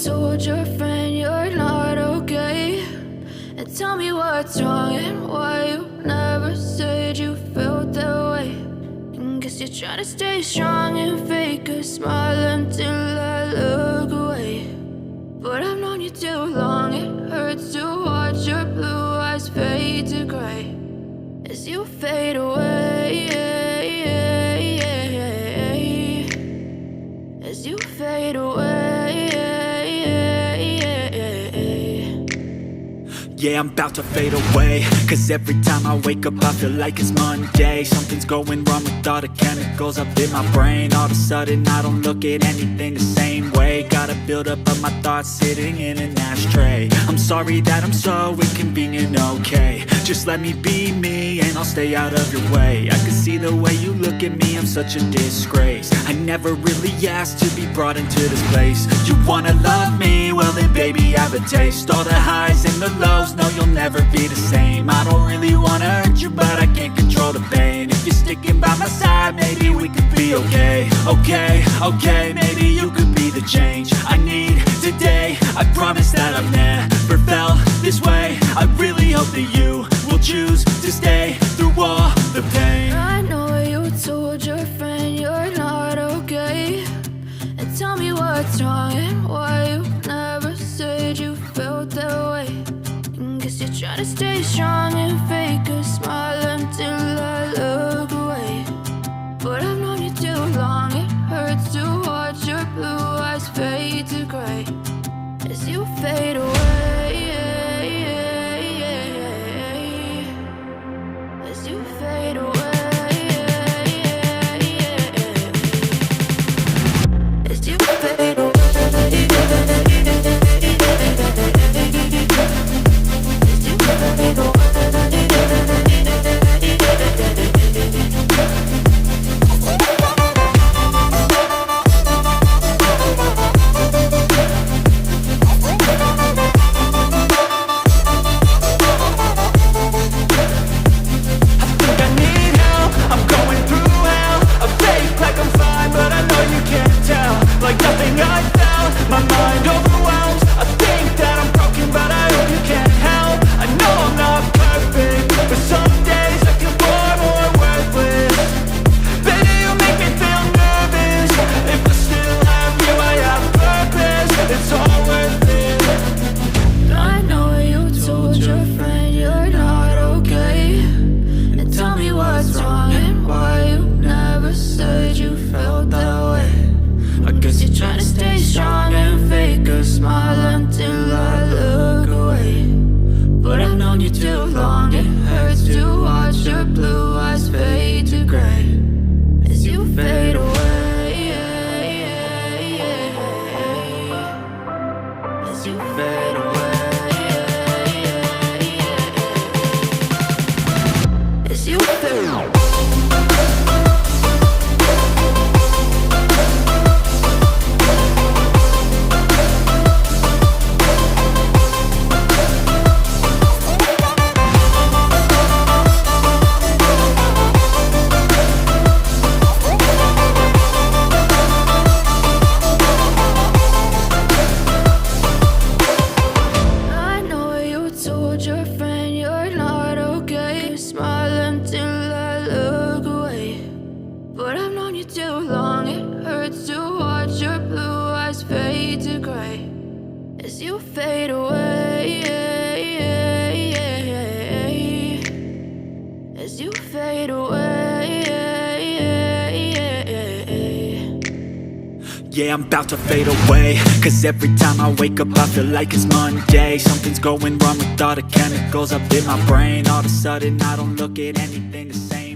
told your friend you're not okay, and tell me what's wrong and why you never said you felt that way. And guess you're trying to stay strong and fake a smile until I look away. But I've known you too long, it hurts to watch your blue eyes fade to gray as you fade away, as you fade away. Yeah, I'm about to fade away, cause every time I wake up I feel like it's Monday. Something's going wrong with all the chemicals up in my brain. All of a sudden I don't look at anything the same way. Got a buildup of my thoughts sitting in an ashtray. I'm sorry that I'm so inconvenient, okay. Just let me be me and I'll stay out of your way. I can see the way you look at me, I'm such a disgrace. I never really asked to be brought into this place. You wanna love me? Well then baby I have a taste. All the highs and the lows, no you'll never be the same. I don't really wanna hurt you but I can't control the pain. If you're sticking by my side maybe we could be okay. Okay, maybe you could be the change I need today. I promise that I've never felt this way. I really hope that you will choose to stay through all the pain. I know you told your friend you're not okay, and tell me what's wrong and why you never said you felt that way. And guess you're trying to stay strong and fake a smile until I look away. But I've known you too long, it hurts to watch your blue eyes fade to gray as you fade away, as you fade away, as you fade away. Yeah, I'm about to fade away, cause every time I wake up I feel like it's Monday. Something's going wrong with all the chemicals up in my brain. All of a sudden I don't look at anything the same.